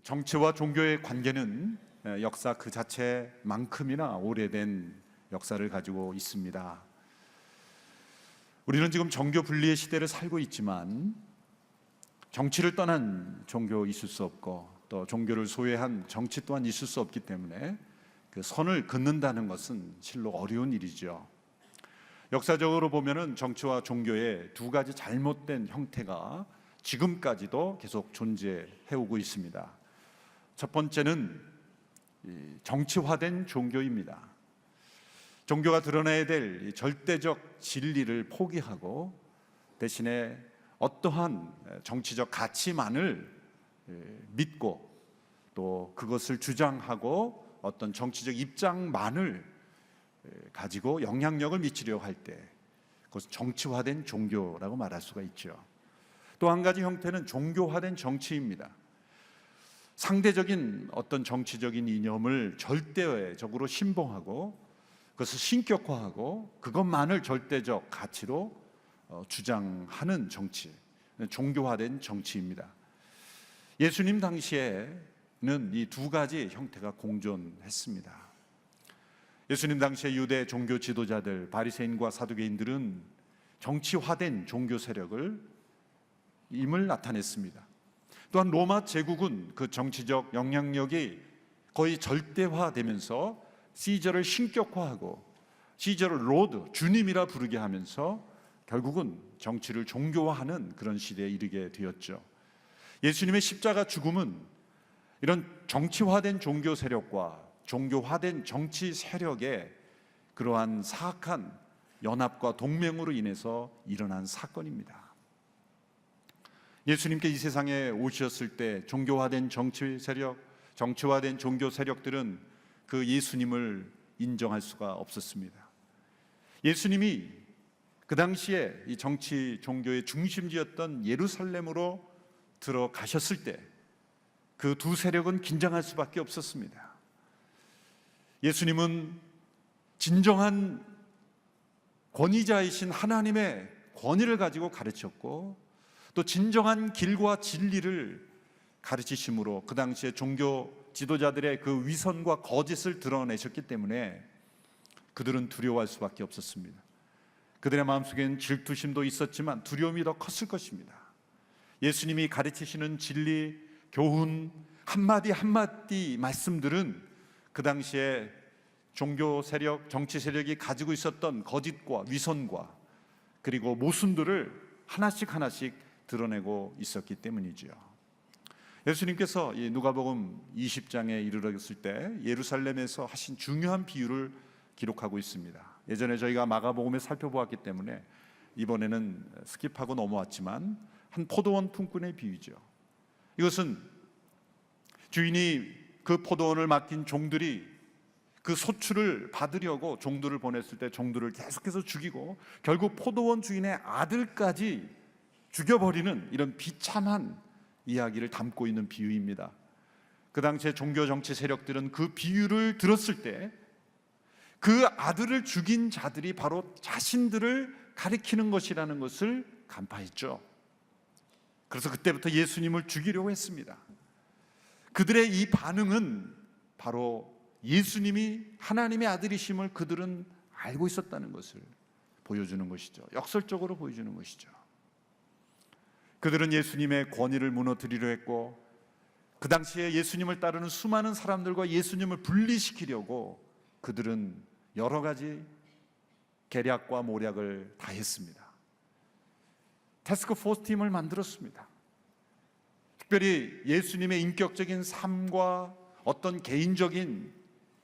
정치와 종교의 관계는 역사 그 자체만큼이나 오래된 역사를 가지고 있습니다. 우리는 지금 정교 분리의 시대를 살고 있지만 정치를 떠난 종교 있을 수 없고 또 종교를 소외한 정치 또한 있을 수 없기 때문에 그 선을 긋는다는 것은 실로 어려운 일이죠. 역사적으로 보면은 정치와 종교의 두 가지 잘못된 형태가 지금까지도 계속 존재해 오고 있습니다. 첫 번째는 정치화된 종교입니다. 종교가 드러내야 될 절대적 진리를 포기하고 대신에 어떠한 정치적 가치만을 믿고 또 그것을 주장하고 어떤 정치적 입장만을 가지고 영향력을 미치려고 할 때 그것은 정치화된 종교라고 말할 수가 있죠. 또 한 가지 형태는 종교화된 정치입니다. 상대적인 어떤 정치적인 이념을 절대적으로 신봉하고 그것을 신격화하고 그것만을 절대적 가치로 주장하는 정치, 종교화된 정치입니다. 예수님 당시에는 이 두 가지 형태가 공존했습니다. 예수님 당시에 유대 종교 지도자들, 바리새인과 사두개인들은 정치화된 종교 세력을 임을 나타냈습니다. 또한 로마 제국은 그 정치적 영향력이 거의 절대화되면서 시저를 신격화하고 시저를 로드, 주님이라 부르게 하면서 결국은 정치를 종교화하는 그런 시대에 이르게 되었죠. 예수님의 십자가 죽음은 이런 정치화된 종교 세력과 종교화된 정치 세력의 그러한 사악한 연합과 동맹으로 인해서 일어난 사건입니다. 예수님께 이 세상에 오셨을 때 종교화된 정치 세력, 정치화된 종교 세력들은 그 예수님을 인정할 수가 없었습니다. 예수님이 그 당시에 이 정치 종교의 중심지였던 예루살렘으로 들어가셨을 때 그 두 세력은 긴장할 수밖에 없었습니다. 예수님은 진정한 권위자이신 하나님의 권위를 가지고 가르쳤고 또 진정한 길과 진리를 가르치심으로 그 당시에 종교 지도자들의 그 위선과 거짓을 드러내셨기 때문에 그들은 두려워할 수밖에 없었습니다. 그들의 마음속에는 질투심도 있었지만 두려움이 더 컸을 것입니다. 예수님이 가르치시는 진리, 교훈 한마디 한마디 말씀들은 그 당시에 종교 세력, 정치 세력이 가지고 있었던 거짓과 위선과 그리고 모순들을 하나씩 하나씩 드러내고 있었기 때문이죠. 예수님께서 이 누가복음 20장에 이르렀을 때 예루살렘에서 하신 중요한 비유를 기록하고 있습니다. 예전에 저희가 마가복음에 살펴보았기 때문에 이번에는 스킵하고 넘어왔지만 한 포도원 품꾼의 비유죠. 이것은 주인이 그 포도원을 맡긴 종들이 그 소출을 받으려고 종들을 보냈을 때 종들을 계속해서 죽이고 결국 포도원 주인의 아들까지 죽여버리는 이런 비참한 이야기를 담고 있는 비유입니다. 그 당시에 종교 정치 세력들은 그 비유를 들었을 때 그 아들을 죽인 자들이 바로 자신들을 가리키는 것이라는 것을 간파했죠. 그래서 그때부터 예수님을 죽이려고 했습니다. 그들의 이 반응은 바로 예수님이 하나님의 아들이심을 그들은 알고 있었다는 것을 보여주는 것이죠. 역설적으로 보여주는 것이죠. 그들은 예수님의 권위를 무너뜨리려 했고 그 당시에 예수님을 따르는 수많은 사람들과 예수님을 분리시키려고 그들은 여러 가지 계략과 모략을 다 했습니다. 태스크포스 팀을 만들었습니다. 특별히 예수님의 인격적인 삶과 어떤 개인적인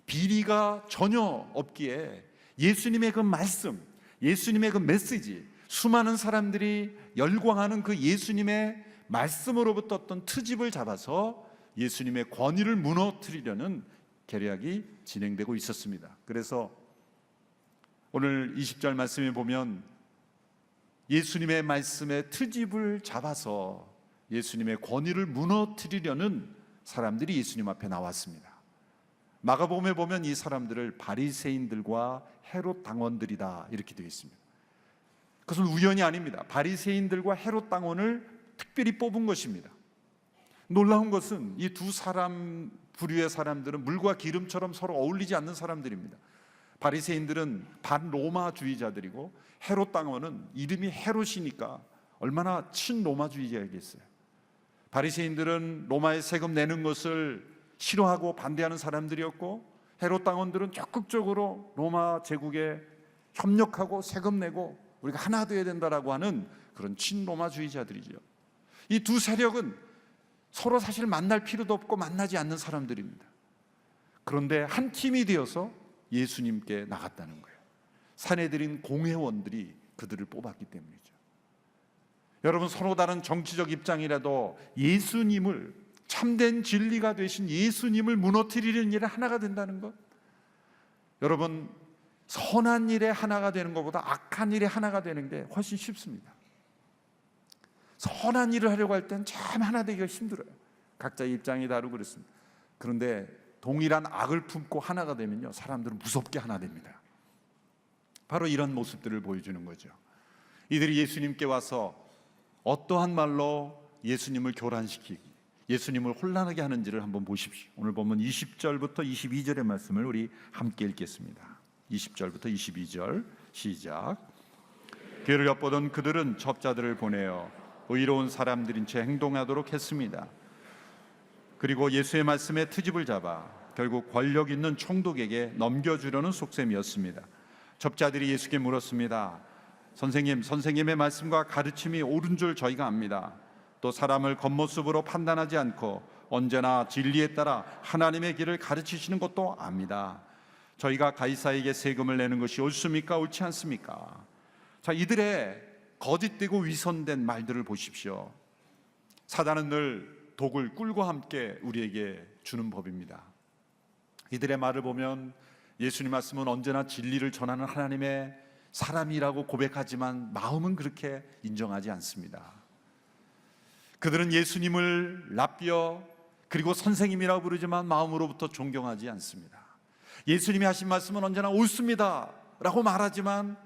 비리가 전혀 없기에 예수님의 그 말씀, 예수님의 그 메시지, 수많은 사람들이 열광하는 그 예수님의 말씀으로부터 어떤 트집을 잡아서 예수님의 권위를 무너뜨리려는 계략이 진행되고 있었습니다. 그래서 오늘 20절 말씀에 보면 예수님의 말씀의 트집을 잡아서 예수님의 권위를 무너뜨리려는 사람들이 예수님 앞에 나왔습니다. 마가복음에 보면 이 사람들을 바리새인들과 헤롯 당원들이다 이렇게 되어 있습니다. 그것은 우연이 아닙니다. 바리새인들과 헤롯 당원을 특별히 뽑은 것입니다. 놀라운 것은 이 두 사람 부류의 사람들은 물과 기름처럼 서로 어울리지 않는 사람들입니다. 바리새인들은 반로마주의자들이고 헤롯 당원은 이름이 헤롯이니까 얼마나 친로마주의자이겠어요. 바리새인들은 로마에 세금 내는 것을 싫어하고 반대하는 사람들이었고, 헤롯 당원들은 적극적으로 로마 제국에 협력하고 세금 내고 우리가 하나 되어야 된다라고 하는 그런 친로마주의자들이죠. 이 두 세력은 서로 사실 만날 필요도 없고 만나지 않는 사람들입니다. 그런데 한 팀이 되어서 예수님께 나갔다는 거예요. 사내들인 공회원들이 그들을 뽑았기 때문이죠. 여러분, 서로 다른 정치적 입장이라도 예수님을, 참된 진리가 되신 예수님을 무너뜨리는 일에 하나가 된다는 것, 여러분, 선한 일에 하나가 되는 것보다 악한 일에 하나가 되는 게 훨씬 쉽습니다. 선한 일을 하려고 할 땐 참 하나 되기가 힘들어요. 각자의 입장이 다르고 그렇습니다. 그런데 동일한 악을 품고 하나가 되면요, 사람들은 무섭게 하나 됩니다. 바로 이런 모습들을 보여주는 거죠. 이들이 예수님께 와서 어떠한 말로 예수님을 교란시키기, 예수님을 혼란하게 하는지를 한번 보십시오. 오늘 보면 20절부터 22절의 말씀을 우리 함께 읽겠습니다. 20절부터 22절 시작. 기회를 엿보던 그들은 첩자들을 보내어 의로운 사람들인 채 행동하도록 했습니다. 그리고 예수의 말씀에 트집을 잡아 결국 권력 있는 총독에게 넘겨주려는 속셈이었습니다. 첩자들이 예수께 물었습니다. 선생님, 선생님의 말씀과 가르침이 옳은 줄 저희가 압니다. 또 사람을 겉모습으로 판단하지 않고 언제나 진리에 따라 하나님의 길을 가르치시는 것도 압니다. 저희가 가이사에게 세금을 내는 것이 옳습니까? 옳지 않습니까? 자, 이들의 거짓되고 위선된 말들을 보십시오. 사단은 늘 독을 꿀과 함께 우리에게 주는 법입니다. 이들의 말을 보면 예수님 말씀은 언제나 진리를 전하는 하나님의 사람이라고 고백하지만 마음은 그렇게 인정하지 않습니다. 그들은 예수님을 랍비어, 그리고 선생님이라고 부르지만 마음으로부터 존경하지 않습니다. 예수님이 하신 말씀은 언제나 옳습니다 라고 말하지만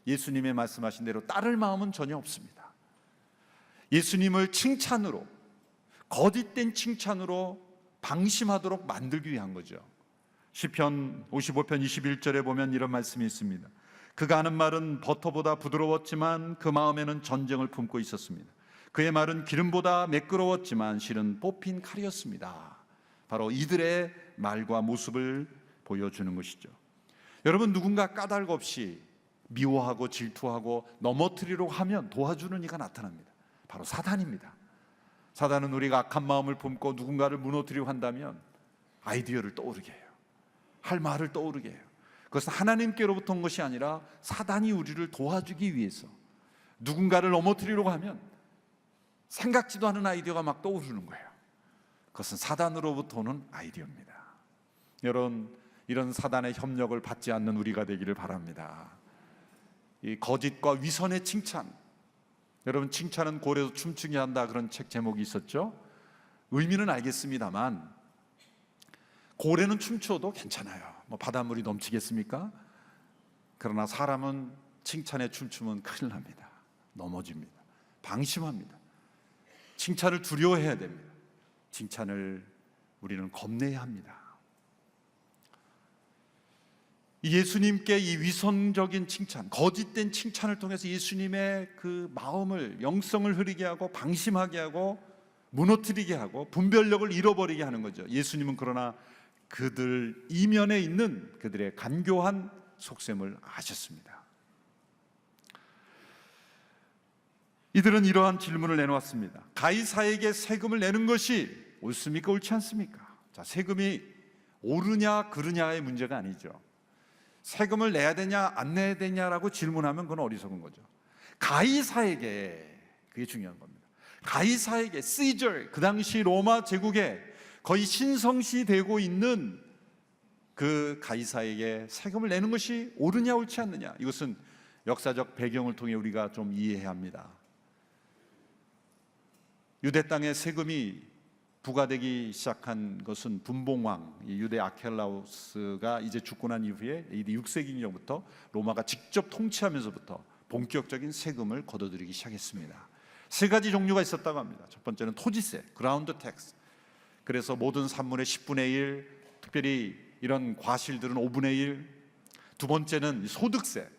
예수님의 말씀하신 대로 따를 마음은 전혀 없습니다. 예수님을 칭찬으로, 거짓된 칭찬으로 방심하도록 만들기 위한 거죠. 시편 55편 21절에 보면 이런 말씀이 있습니다. 그가 하는 말은 버터보다 부드러웠지만 그 마음에는 전쟁을 품고 있었습니다. 그의 말은 기름보다 매끄러웠지만 실은 뽑힌 칼이었습니다. 바로 이들의 말과 모습을 보여주는 것이죠. 여러분, 누군가 까닭 없이 미워하고 질투하고 넘어뜨리려고 하면 도와주는 이가 나타납니다. 바로 사단입니다. 사단은 우리가 악한 마음을 품고 누군가를 무너뜨리려고 한다면 아이디어를 떠오르게 해요. 할 말을 떠오르게 해요. 그것은 하나님께로부터 온 것이 아니라 사단이 우리를 도와주기 위해서, 누군가를 넘어뜨리려고 하면 생각지도 않은 아이디어가 막 떠오르는 거예요. 그것은 사단으로부터 오는 아이디어입니다. 여러분, 이런 사단의 협력을 받지 않는 우리가 되기를 바랍니다. 이 거짓과 위선의 칭찬, 여러분, 칭찬은 고래도 춤추게 한다, 그런 책 제목이 있었죠. 의미는 알겠습니다만 고래는 춤춰도 괜찮아요. 뭐 바닷물이 넘치겠습니까? 그러나 사람은 칭찬에 춤추면 큰일 납니다. 넘어집니다. 방심합니다. 칭찬을 두려워해야 됩니다. 칭찬을 우리는 겁내야 합니다. 예수님께 이 위선적인 칭찬, 거짓된 칭찬을 통해서 예수님의 그 마음을, 영성을 흐리게 하고 방심하게 하고 무너뜨리게 하고 분별력을 잃어버리게 하는 거죠. 예수님은 그러나 그들 이면에 있는 그들의 간교한 속셈을 아셨습니다. 이들은 이러한 질문을 내놓았습니다. 가이사에게 세금을 내는 것이 옳습니까? 옳지 않습니까? 자, 세금이 옳으냐 그르냐의 문제가 아니죠. 세금을 내야 되냐 안 내야 되냐라고 질문하면 그건 어리석은 거죠. 가이사에게, 그게 중요한 겁니다. 가이사에게, 시저, 그 당시 로마 제국에 거의 신성시 되고 있는 그 가이사에게 세금을 내는 것이 옳으냐 옳지 않느냐, 이것은 역사적 배경을 통해 우리가 좀 이해해야 합니다. 유대 땅에 세금이 부과되기 시작한 것은 분봉왕, 유대 아켈라우스가 이제 죽고 난 이후에 AD 6세기경부터 로마가 직접 통치하면서부터 본격적인 세금을 걷어들이기 시작했습니다. 세 가지 종류가 있었다고 합니다. 첫 번째는 토지세, 그라운드 텍스, 그래서 모든 산물의 10분의 1, 특별히 이런 과실들은 5분의 1. 두 번째는 소득세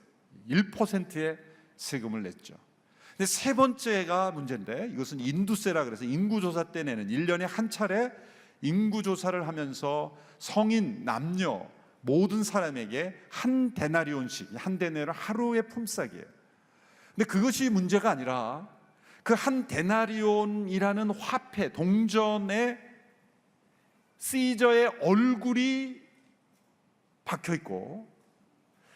1%의 세금을 냈죠. 근데 세 번째가 문제인데, 이것은 인두세라 그래서 인구조사 때 내는 1년에 한 차례 인구조사를 하면서 성인, 남녀 모든 사람에게 한 데나리온씩, 한 데나리온 하루의 품삯이에요. 근데 그것이 문제가 아니라 그 한 데나리온이라는 화폐, 동전에 시저의 얼굴이 박혀 있고,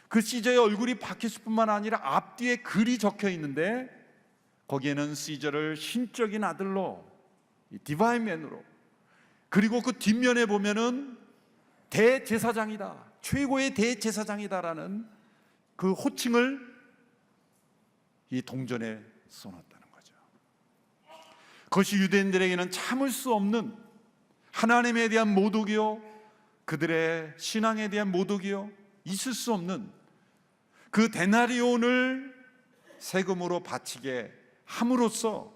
그 시저의 얼굴이 박혔을 뿐만 아니라 앞뒤에 글이 적혀 있는데, 거기에는 시저를 신적인 아들로, 디바인맨으로, 그리고 그 뒷면에 보면은 대제사장이다, 최고의 대제사장이다라는 그 호칭을 이 동전에 써놨다는 거죠. 그것이 유대인들에게는 참을 수 없는 하나님에 대한 모독이요, 그들의 신앙에 대한 모독이요, 있을 수 없는 그 데나리온을 세금으로 바치게 함으로써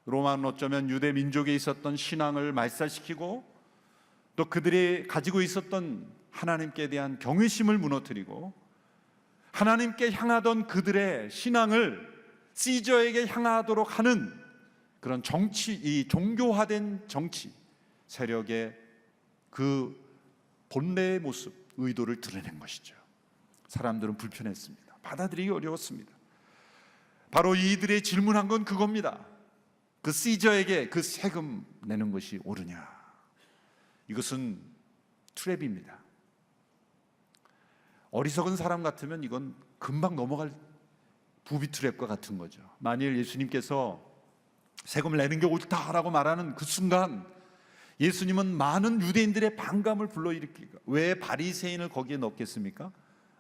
로마는 어쩌면 유대 민족에 있었던 신앙을 말살시키고, 또 그들이 가지고 있었던 하나님께 대한 경외심을 무너뜨리고, 하나님께 향하던 그들의 신앙을 시저에게 향하도록 하는 그런 정치, 이 종교화된 정치 세력의 그 본래의 모습, 의도를 드러낸 것이죠. 사람들은 불편했습니다. 받아들이기 어려웠습니다. 바로 이들의 질문한 건 그겁니다. 그 시저에게 그 세금 내는 것이 옳으냐? 이것은 트랩입니다. 어리석은 사람 같으면 이건 금방 넘어갈 부비 트랩과 같은 거죠. 만일 예수님께서 세금을 내는 게 옳다라고 말하는 그 순간, 예수님은 많은 유대인들의 반감을 불러일으키고, 왜 바리새인을 거기에 넣겠습니까?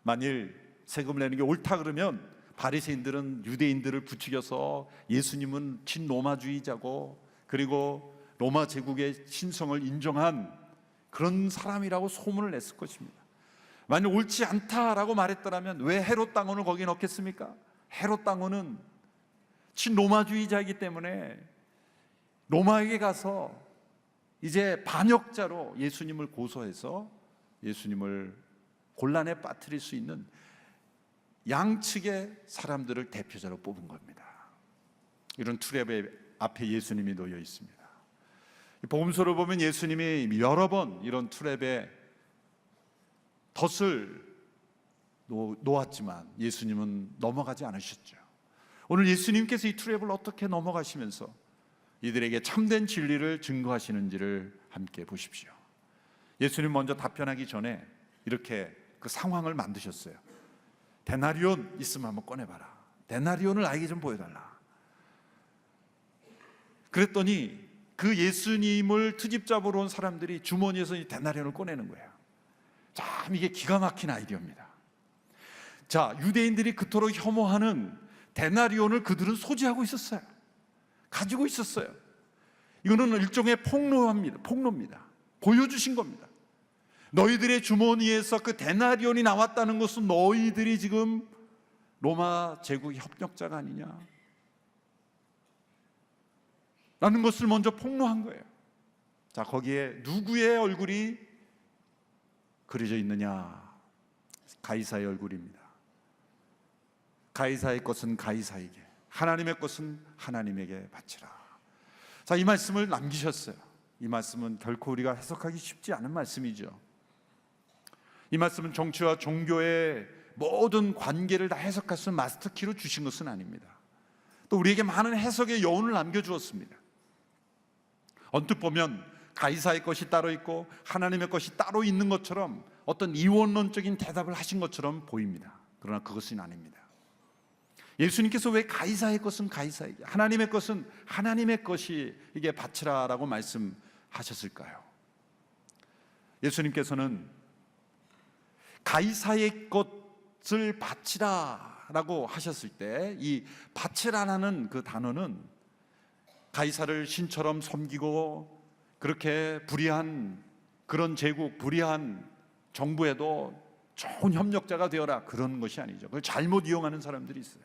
만일 세금을 내는 게 옳다 그러면 바리새인들은 유대인들을 부추겨서 예수님은 친로마주의자고, 그리고 로마 제국의 신성을 인정한 그런 사람이라고 소문을 냈을 것입니다. 만약 옳지 않다라고 말했더라면 왜 헤롯 당원을 거기에 넣겠습니까? 헤롯 당원은 친로마주의자이기 때문에 로마에게 가서 이제 반역자로 예수님을 고소해서 예수님을 곤란에 빠뜨릴 수 있는 양측의 사람들을 대표자로 뽑은 겁니다. 이런 트랩의 앞에 예수님이 놓여 있습니다. 복음서를 보면 예수님이 여러 번 이런 트랩에 덫을 놓았지만 예수님은 넘어가지 않으셨죠. 오늘 예수님께서 이 트랩을 어떻게 넘어가시면서 이들에게 참된 진리를 증거하시는지를 함께 보십시오. 예수님 먼저 답변하기 전에 이렇게 그 상황을 만드셨어요. 데나리온 있으면 한번 꺼내봐라. 데나리온을 나에게 좀 보여달라. 그랬더니 그 예수님을 트집 잡으러 온 사람들이 주머니에서 이 데나리온을 꺼내는 거예요. 참 이게 기가 막힌 아이디어입니다. 자, 유대인들이 그토록 혐오하는 데나리온을 그들은 소지하고 있었어요. 가지고 있었어요. 이거는 일종의 폭로입니다. 보여주신 겁니다. 너희들의 주머니에서 그 데나리온이 나왔다는 것은 너희들이 지금 로마 제국의 협력자가 아니냐 라는 것을 먼저 폭로한 거예요. 자, 거기에 누구의 얼굴이 그려져 있느냐? 가이사의 얼굴입니다. 가이사의 것은 가이사에게, 하나님의 것은 하나님에게 바치라. 자, 이 말씀을 남기셨어요. 이 말씀은 결코 우리가 해석하기 쉽지 않은 말씀이죠. 이 말씀은 정치와 종교의 모든 관계를 다 해석할 수 있는 마스터키로 주신 것은 아닙니다. 또 우리에게 많은 해석의 여운을 남겨주었습니다. 언뜻 보면 가이사의 것이 따로 있고 하나님의 것이 따로 있는 것처럼 어떤 이원론적인 대답을 하신 것처럼 보입니다. 그러나 그것은 아닙니다. 예수님께서 왜 가이사의 것은 가이사에게, 하나님의 것은 하나님의 것이에게 바치라라고 말씀하셨을까요? 예수님께서는 가이사의 것을 바치라라고 하셨을 때, 이 바치라라는 그 단어는 가이사를 신처럼 섬기고 그렇게 불의한 그런 제국, 불의한 정부에도 좋은 협력자가 되어라, 그런 것이 아니죠. 그걸 잘못 이용하는 사람들이 있어요.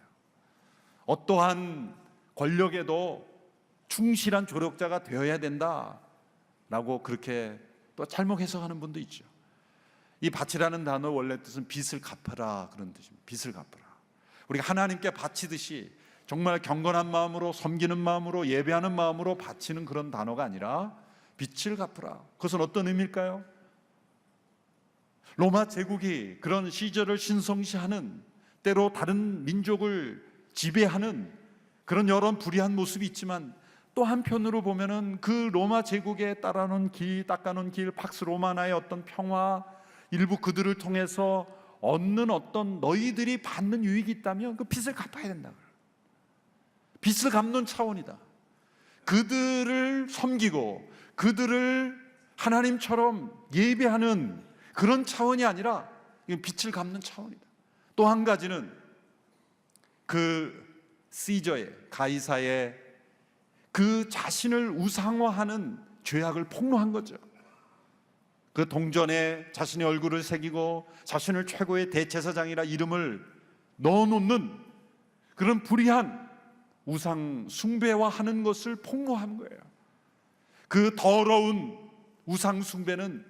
어떠한 권력에도 충실한 조력자가 되어야 된다, 라고 그렇게 또 잘못 해석하는 분도 있죠. 이 바치라는 단어 원래 뜻은 빚을 갚아라 그런 뜻입니다. 빚을 갚아라. 우리가 하나님께 바치듯이 정말 경건한 마음으로 섬기는 마음으로 예배하는 마음으로 바치는 그런 단어가 아니라 빚을 갚으라. 그것은 어떤 의미일까요? 로마 제국이 그런 시절을 신성시하는, 때로 다른 민족을 지배하는 그런 여러 불의한 모습이 있지만, 또 한편으로 보면은 그 로마 제국에 따라놓은 길, 닦아놓은 길, 팍스 로마나의 어떤 평화, 일부 그들을 통해서 얻는 어떤 너희들이 받는 유익이 있다면 그 빚을 갚아야 된다. 빚을 갚는 차원이다. 그들을 섬기고 그들을 하나님처럼 예배하는 그런 차원이 아니라 빚을 갚는 차원이다. 또 한 가지는 그 시저의, 가이사의 그 자신을 우상화하는 죄악을 폭로한 거죠. 그 동전에 자신의 얼굴을 새기고 자신을 최고의 대제사장이라 이름을 넣어놓는 그런 불의한 우상 숭배화하는 것을 폭로한 거예요. 그 더러운 우상 숭배는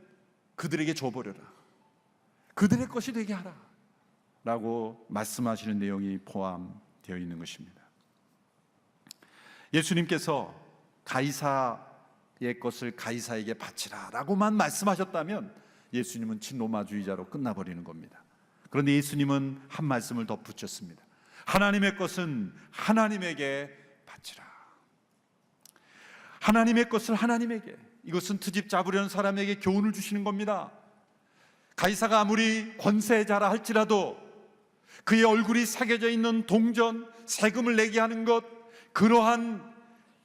그들에게 줘버려라, 그들의 것이 되게 하라 라고 말씀하시는 내용이 포함되어 있는 것입니다. 예수님께서 가이사의 것을 가이사에게 바치라 라고만 말씀하셨다면 예수님은 친로마주의자로 끝나버리는 겁니다. 그런데 예수님은 한 말씀을 덧붙였습니다. 하나님의 것은 하나님에게 바치라. 하나님의 것을 하나님에게, 이것은 트집 잡으려는 사람에게 교훈을 주시는 겁니다. 가이사가 아무리 권세자라 할지라도 그의 얼굴이 새겨져 있는 동전, 세금을 내게 하는 것, 그러한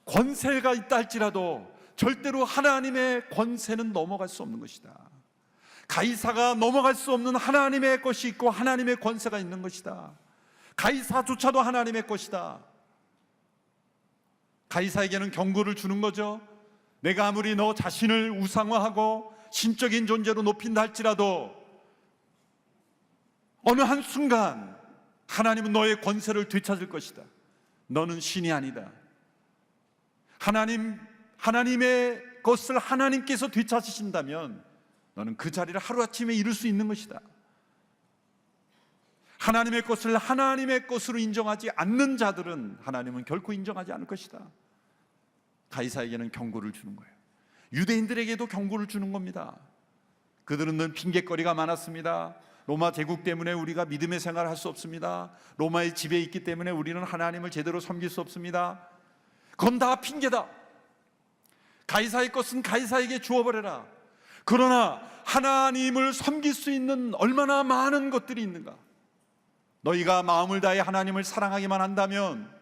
권세가 있다 할지라도 절대로 하나님의 권세는 넘어갈 수 없는 것이다. 가이사가 넘어갈 수 없는 하나님의 것이 있고 하나님의 권세가 있는 것이다. 가이사조차도 하나님의 것이다. 가이사에게는 경고를 주는 거죠. 내가 아무리 너 자신을 우상화하고 신적인 존재로 높인다 할지라도 어느 한순간 하나님은 너의 권세를 되찾을 것이다. 너는 신이 아니다. 하나님의 것을 하나님께서 되찾으신다면 너는 그 자리를 하루아침에 이룰 수 있는 것이다. 하나님의 것을 하나님의 것으로 인정하지 않는 자들은 하나님은 결코 인정하지 않을 것이다. 가이사에게는 경고를 주는 거예요. 유대인들에게도 경고를 주는 겁니다. 그들은 늘 핑계거리가 많았습니다. 로마 제국 때문에 우리가 믿음의 생활을 할 수 없습니다. 로마의 지배에 있기 때문에 우리는 하나님을 제대로 섬길 수 없습니다. 그건 다 핑계다. 가이사의 것은 가이사에게 주어버려라. 그러나 하나님을 섬길 수 있는 얼마나 많은 것들이 있는가. 너희가 마음을 다해 하나님을 사랑하기만 한다면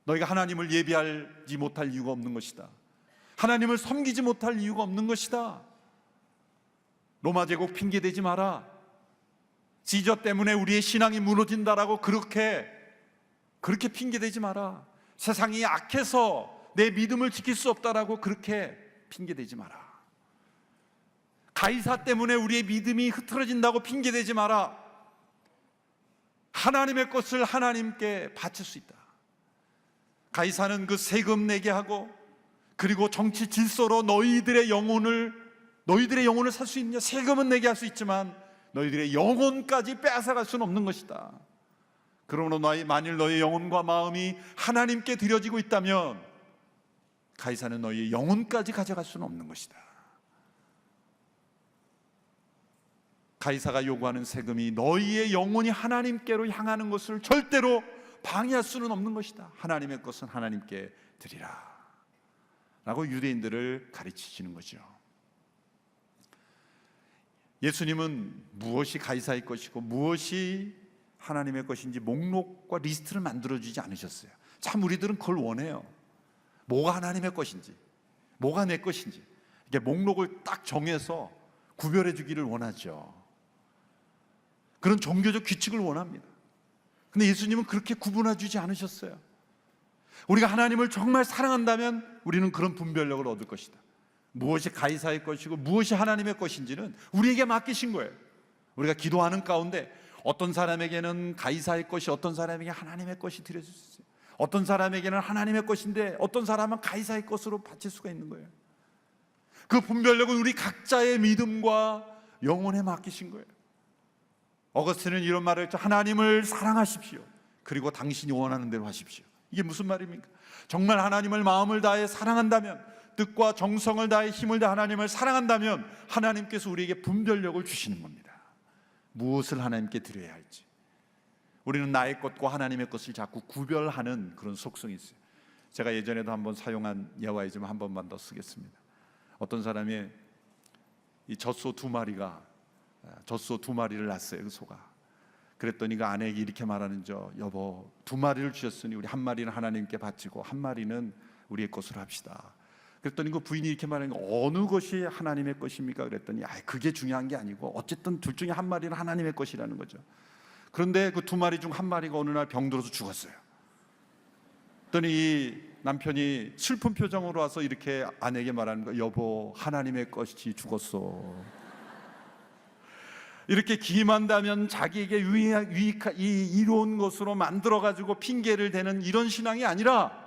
너희가 하나님을 예배하지 못할 이유가 없는 것이다. 하나님을 섬기지 못할 이유가 없는 것이다. 로마 제국 핑계대지 마라. 시저 때문에 우리의 신앙이 무너진다라고 그렇게 핑계대지 마라. 세상이 악해서 내 믿음을 지킬 수 없다라고 그렇게 핑계대지 마라. 가이사 때문에 우리의 믿음이 흐트러진다고 핑계대지 마라. 하나님의 것을 하나님께 바칠 수 있다. 가이사는 그 세금 내게 하고 그리고 정치 질서로 너희들의 영혼을 살 수 있느냐? 세금은 내게 할 수 있지만 너희들의 영혼까지 빼앗아갈 수는 없는 것이다. 그러므로 만일 너희 영혼과 마음이 하나님께 드려지고 있다면 가이사는 너희의 영혼까지 가져갈 수는 없는 것이다. 가이사가 요구하는 세금이 너희의 영혼이 하나님께로 향하는 것을 절대로 방해할 수는 없는 것이다. 하나님의 것은 하나님께 드리라 라고 유대인들을 가르치시는 거죠. 예수님은 무엇이 가이사의 것이고 무엇이 하나님의 것인지 목록과 리스트를 만들어주지 않으셨어요. 참 우리들은 그걸 원해요. 뭐가 하나님의 것인지, 뭐가 내 것인지 이렇게 목록을 딱 정해서 구별해 주기를 원하죠. 그런 종교적 규칙을 원합니다. 근데 예수님은 그렇게 구분해 주지 않으셨어요. 우리가 하나님을 정말 사랑한다면 우리는 그런 분별력을 얻을 것이다. 무엇이 가이사의 것이고 무엇이 하나님의 것인지는 우리에게 맡기신 거예요. 우리가 기도하는 가운데 어떤 사람에게는 가이사의 것이 어떤 사람에게 하나님의 것이 드려질 수 있어요. 어떤 사람에게는 하나님의 것인데 어떤 사람은 가이사의 것으로 바칠 수가 있는 거예요. 그 분별력은 우리 각자의 믿음과 영혼에 맡기신 거예요. 어거스틴은 이런 말을 했죠. 하나님을 사랑하십시오. 그리고 당신이 원하는 대로 하십시오. 이게 무슨 말입니까? 정말 하나님을 마음을 다해 사랑한다면, 뜻과 정성을 다해 힘을 다해 하나님을 사랑한다면 하나님께서 우리에게 분별력을 주시는 겁니다. 무엇을 하나님께 드려야 할지. 우리는 나의 것과 하나님의 것을 자꾸 구별하는 그런 속성이 있어요. 제가 예전에도 한번 사용한 예화이지만 한 번만 더 쓰겠습니다. 어떤 사람이 이 젖소 두 마리를 낳았어요. 그 소가. 그랬더니 그 아내에게 이렇게 말하는죠. 여보, 두 마리를 주셨으니 우리 한 마리는 하나님께 바치고 한 마리는 우리의 것으로 합시다. 그랬더니 그 부인이 이렇게 말하는 거, 어느 것이 하나님의 것입니까? 그랬더니 그게 중요한 게 아니고 어쨌든 둘 중에 한 마리는 하나님의 것이라는 거죠. 그런데 그 두 마리 중 한 마리가 어느 날 병들어서 죽었어요. 그랬더니 이 남편이 슬픈 표정으로 와서 이렇게 아내에게 말하는 거예요. 여보, 하나님의 것이 죽었어. 이렇게 기만다면 자기에게 유익한 이로운 것으로 만들어가지고 핑계를 대는 이런 신앙이 아니라,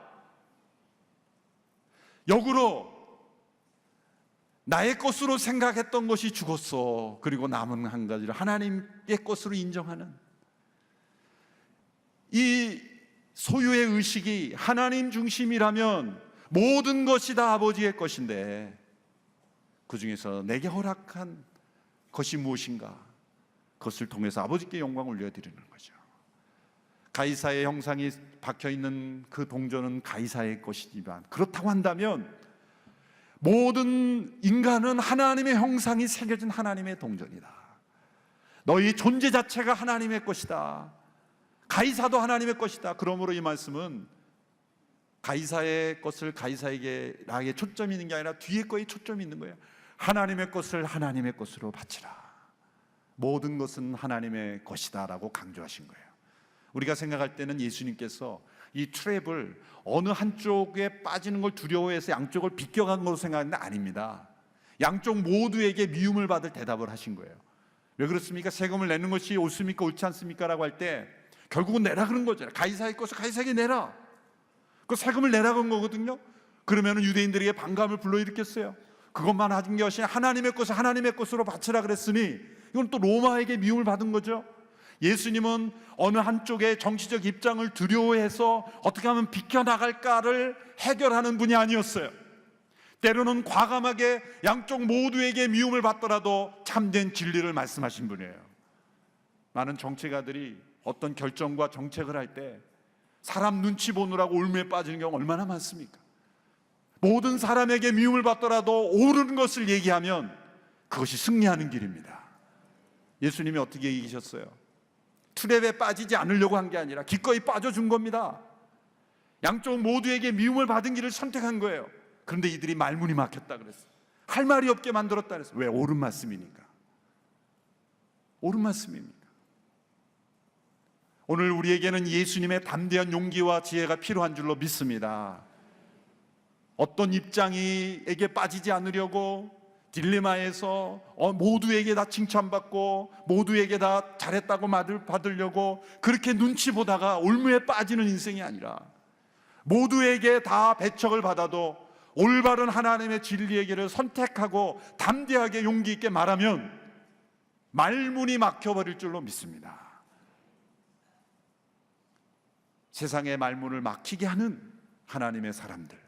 역으로 나의 것으로 생각했던 것이 죽었어. 그리고 남은 한 가지를 하나님의 것으로 인정하는 이 소유의 의식이 하나님 중심이라면 모든 것이 다 아버지의 것인데 그 중에서 내게 허락한 것이 무엇인가, 그것을 통해서 아버지께 영광을 올려드리는 거죠. 가이사의 형상이 박혀있는 그 동전은 가이사의 것이지만, 그렇다고 한다면 모든 인간은 하나님의 형상이 새겨진 하나님의 동전이다. 너희 존재 자체가 하나님의 것이다. 가이사도 하나님의 것이다. 그러므로 이 말씀은 가이사의 것을 가이사에게 나에게 초점이 있는 게 아니라 뒤에 거에 초점이 있는 거예요. 하나님의 것을 하나님의 것으로 바치라. 모든 것은 하나님의 것이다 라고 강조하신 거예요. 우리가 생각할 때는 예수님께서 이 트랩을 어느 한쪽에 빠지는 걸 두려워해서 양쪽을 비껴간 것으로 생각하는데 아닙니다. 양쪽 모두에게 미움을 받을 대답을 하신 거예요. 왜 그렇습니까? 세금을 내는 것이 옳습니까? 옳지 않습니까? 라고 할 때 결국은 내라 그런 거잖아요. 가이사의 것을 가이사에게 내라. 그 세금을 내라 그런 거거든요. 그러면 유대인들에게 반감을 불러일으켰어요. 그것만 하신 것이 하나님의 것을 하나님의 것으로 바치라 그랬으니 이건 또 로마에게 미움을 받은 거죠. 예수님은 어느 한쪽의 정치적 입장을 두려워해서 어떻게 하면 비켜나갈까를 해결하는 분이 아니었어요. 때로는 과감하게 양쪽 모두에게 미움을 받더라도 참된 진리를 말씀하신 분이에요. 많은 정치가들이 어떤 결정과 정책을 할 때 사람 눈치 보느라고 올무에 빠지는 경우가 얼마나 많습니까? 모든 사람에게 미움을 받더라도 옳은 것을 얘기하면 그것이 승리하는 길입니다. 예수님이 어떻게 이기셨어요? 트랩에 빠지지 않으려고 한 게 아니라 기꺼이 빠져준 겁니다. 양쪽 모두에게 미움을 받은 길을 선택한 거예요. 그런데 이들이 말문이 막혔다 그랬어요. 할 말이 없게 만들었다 그랬어요. 왜? 옳은 말씀이니까. 옳은 말씀입니다. 오늘 우리에게는 예수님의 담대한 용기와 지혜가 필요한 줄로 믿습니다. 어떤 입장에게 빠지지 않으려고 딜레마에서 모두에게 다 칭찬받고 모두에게 다 잘했다고 받으려고 그렇게 눈치 보다가 올무에 빠지는 인생이 아니라, 모두에게 다 배척을 받아도 올바른 하나님의 진리의 길을 선택하고 담대하게 용기 있게 말하면 말문이 막혀버릴 줄로 믿습니다. 세상의 말문을 막히게 하는 하나님의 사람들,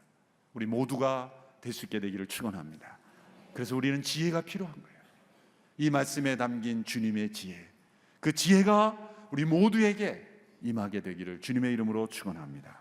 우리 모두가 될 수 있게 되기를 축원합니다. 그래서 우리는 지혜가 필요한 거예요. 이 말씀에 담긴 주님의 지혜, 그 지혜가 우리 모두에게 임하게 되기를 주님의 이름으로 축원합니다.